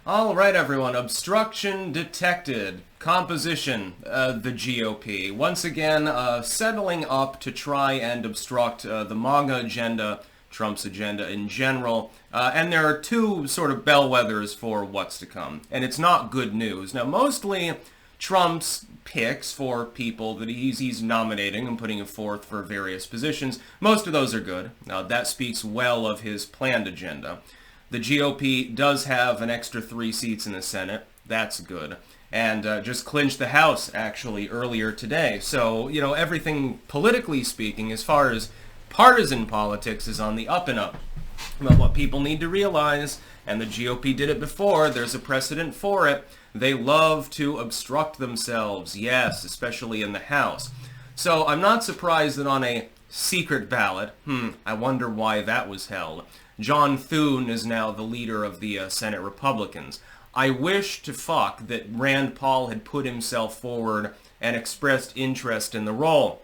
All right, everyone. Obstruction detected. Composition, the GOP. Once again, settling up to try and obstruct the MAGA agenda, Trump's agenda in general. And there are two sort of bellwethers for what's to come. And it's not good news. Now, mostly Trump's picks for people that he's nominating and putting forth for various positions, most of those are good. That speaks well of his planned agenda. The GOP does have an extra 3 seats in the Senate. That's good. And just clinched the House, actually, earlier today. So, everything politically speaking, as far as partisan politics, is on the up and up. But what people need to realize, and the GOP did it before, there's a precedent for it, they love to obstruct themselves, yes, especially in the House. So I'm not surprised that on a secret ballot, I wonder why that was held, John Thune is now the leader of the Senate Republicans. I wish to fuck that Rand Paul had put himself forward and expressed interest in the role.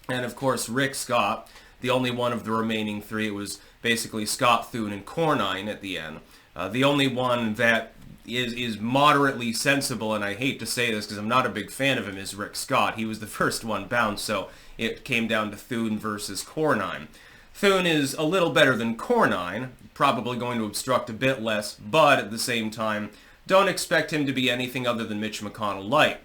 And of course, Rick Scott, the only one of the remaining 3, it was basically Scott, Thune, and Cornyn at the end. The only one that is moderately sensible, and I hate to say this because I'm not a big fan of him, is Rick Scott. He was the first one bounced, so it came down to Thune versus Cornyn. Thune is a little better than Cornyn, probably going to obstruct a bit less, but at the same time, don't expect him to be anything other than Mitch McConnell light.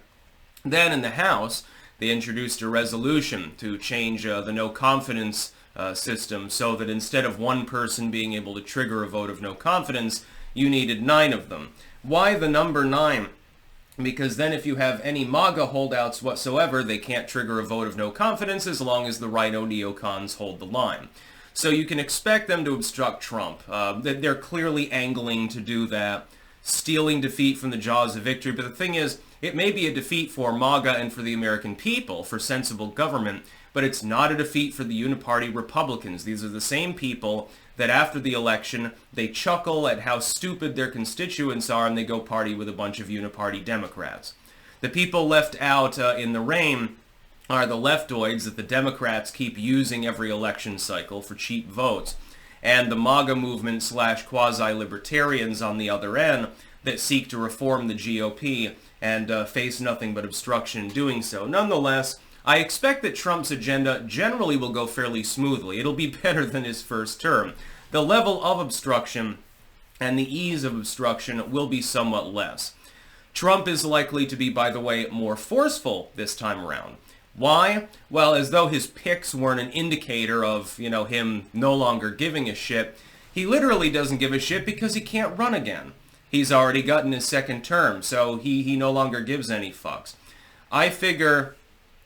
Then in the House, they introduced a resolution to change the no confidence system so that instead of one person being able to trigger a vote of no confidence, you needed 9 of them. Why the number 9? Because then if you have any MAGA holdouts whatsoever, they can't trigger a vote of no confidence as long as the rhino neocons hold the line. So you can expect them to obstruct Trump. They're clearly angling to do that, stealing defeat from the jaws of victory. But the thing is, it may be a defeat for MAGA and for the American people, for sensible government, but it's not a defeat for the Uniparty Republicans. These are the same people that after the election, they chuckle at how stupid their constituents are and they go party with a bunch of Uniparty Democrats. The people left out in the rain are the leftoids that the Democrats keep using every election cycle for cheap votes, and the MAGA movement / quasi-libertarians on the other end that seek to reform the GOP and face nothing but obstruction in doing so. Nonetheless, I expect that Trump's agenda generally will go fairly smoothly. It'll be better than his first term. The level of obstruction and the ease of obstruction will be somewhat less. Trump is likely to be, by the way, more forceful this time around. Why? Well, as though his picks weren't an indicator of, him no longer giving a shit. He literally doesn't give a shit because he can't run again. He's already gotten his second term, so he no longer gives any fucks. I figure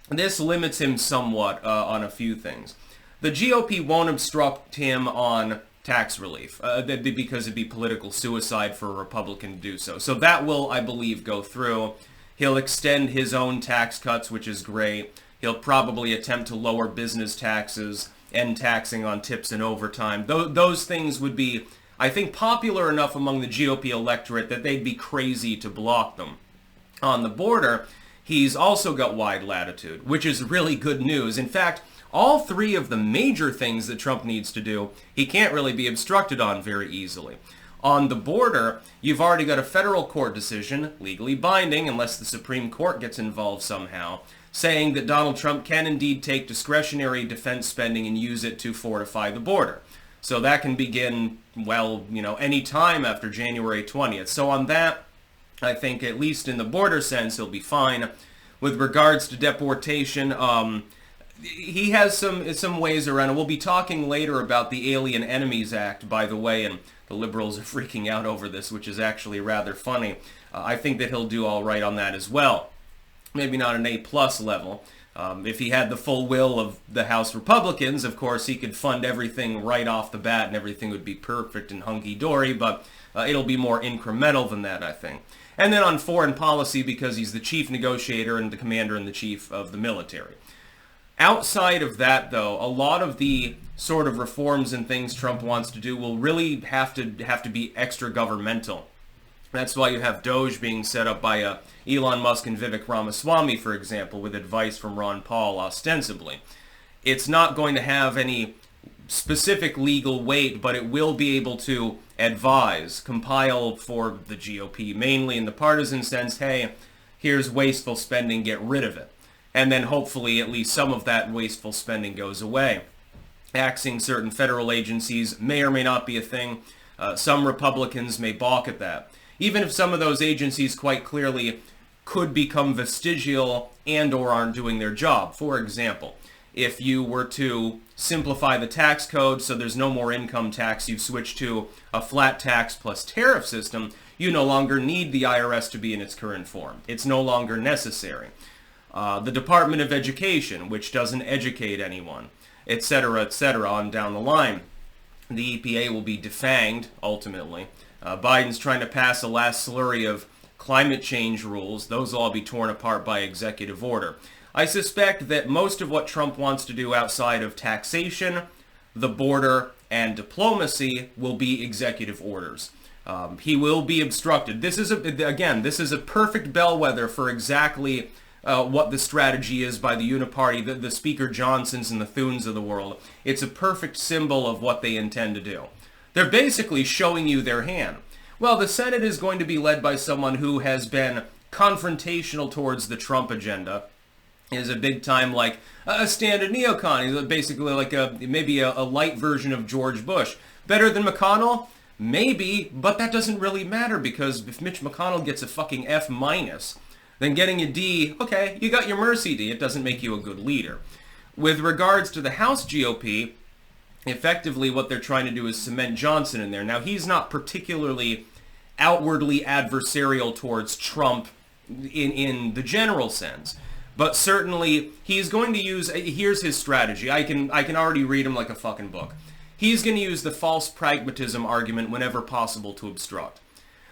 this limits him somewhat on a few things. The GOP won't obstruct him on tax relief because it'd be political suicide for a Republican to do so. So that will, I believe, go through. He'll extend his own tax cuts, which is great. He'll probably attempt to lower business taxes, end taxing on tips and overtime. Those things would be, I think, popular enough among the GOP electorate that they'd be crazy to block them. On the border, he's also got wide latitude, which is really good news. In fact, all 3 of the major things that Trump needs to do, he can't really be obstructed on very easily. On the border, you've already got a federal court decision, legally binding unless the Supreme Court gets involved somehow, saying that Donald Trump can indeed take discretionary defense spending and use it to fortify the border. So that can begin, any time after January 20th. So on that, I think at least in the border sense, he'll be fine. With regards to deportation, he has some ways around it. We'll be talking later about the Alien Enemies Act, by the way, and the liberals are freaking out over this, which is actually rather funny. I think that he'll do all right on that as well. Maybe not an A+ level. If he had the full will of the House Republicans, of course, he could fund everything right off the bat and everything would be perfect and hunky-dory, but it'll be more incremental than that, I think. And then on foreign policy, because he's the chief negotiator and the commander-in-chief of the military. Outside of that, though, a lot of the sort of reforms and things Trump wants to do will really have to be extra governmental. That's why you have DOGE being set up by Elon Musk and Vivek Ramaswamy, for example, with advice from Ron Paul, ostensibly. It's not going to have any specific legal weight, but it will be able to advise, compile for the GOP, mainly in the partisan sense, hey, here's wasteful spending, get rid of it. And then hopefully at least some of that wasteful spending goes away. Axing certain federal agencies may or may not be a thing. Some Republicans may balk at that. Even if some of those agencies quite clearly could become vestigial and or aren't doing their job. For example, if you were to simplify the tax code so there's no more income tax, you switch to a flat tax plus tariff system, you no longer need the IRS to be in its current form. It's no longer necessary. The Department of Education, which doesn't educate anyone, etc., on down the line. The EPA will be defanged, ultimately. Biden's trying to pass a last slurry of climate change rules. Those will all be torn apart by executive order. I suspect that most of what Trump wants to do outside of taxation, the border, and diplomacy will be executive orders. He will be obstructed. This is a perfect bellwether for exactly what the strategy is by the Uniparty, the Speaker Johnsons and the Thunes of the world. It's a perfect symbol of what they intend to do. They're basically showing you their hand. Well, the Senate is going to be led by someone who has been confrontational towards the Trump agenda, is a big time like a standard neocon. He's basically like maybe a light version of George Bush. Better than McConnell? Maybe, but that doesn't really matter because if Mitch McConnell gets a fucking F-, then getting a D, okay, you got your mercy D. It doesn't make you a good leader. With regards to the House GOP, effectively what they're trying to do is cement Johnson in there. Now, he's not particularly outwardly adversarial towards Trump in the general sense, but certainly he's going to use, here's his strategy. I can already read him like a fucking book. He's going to use the false pragmatism argument whenever possible to obstruct.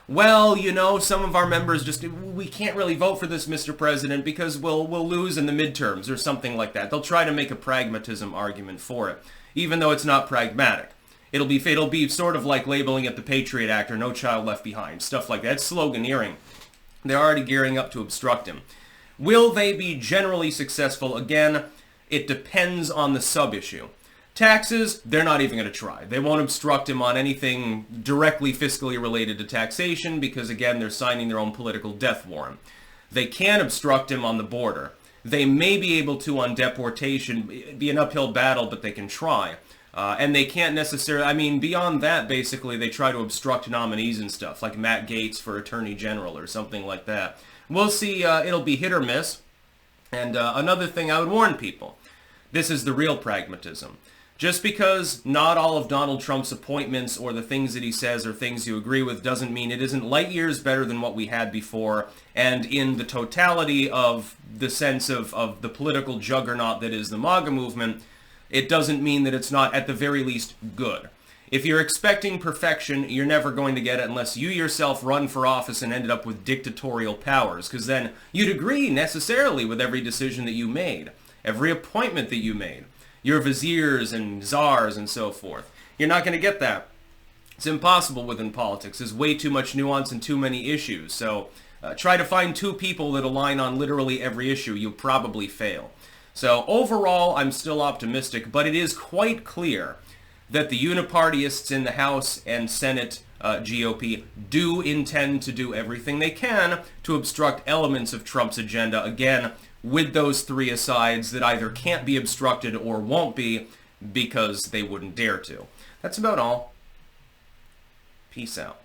Well, you know, some of our members we can't really vote for this, Mr. President, because we'll lose in the midterms or something like that. They'll try to make a pragmatism argument for it, even though it's not pragmatic. It'll be sort of like labeling it the Patriot Act or No Child Left Behind, stuff like that. It's sloganeering. They're already gearing up to obstruct him. Will they be generally successful? Again, it depends on the sub-issue. Taxes, they're not even going to try. They won't obstruct him on anything directly fiscally related to taxation because, again, they're signing their own political death warrant. They can obstruct him on the border. They may be able to on deportation. It'd be an uphill battle, but they can try. And they can't necessarily, beyond that, basically, they try to obstruct nominees and stuff, like Matt Gaetz for Attorney General or something like that. We'll see. It'll be hit or miss. And another thing I would warn people, this is the real pragmatism. Just because not all of Donald Trump's appointments or the things that he says are things you agree with doesn't mean it isn't light years better than what we had before. And in the totality of the sense of the political juggernaut that is the MAGA movement, it doesn't mean that it's not at the very least good. If you're expecting perfection, you're never going to get it unless you yourself run for office and ended up with dictatorial powers, because then you'd agree necessarily with every decision that you made, every appointment that you made. Your viziers and czars and so forth. You're not going to get that. It's impossible within politics. There's way too much nuance and too many issues. So try to find two people that align on literally every issue. You'll probably fail. So overall, I'm still optimistic, but it is quite clear that the Unipartyists in the House and Senate GOP do intend to do everything they can to obstruct elements of Trump's agenda, again, with those three asides that either can't be obstructed or won't be because they wouldn't dare to. That's about all. Peace out.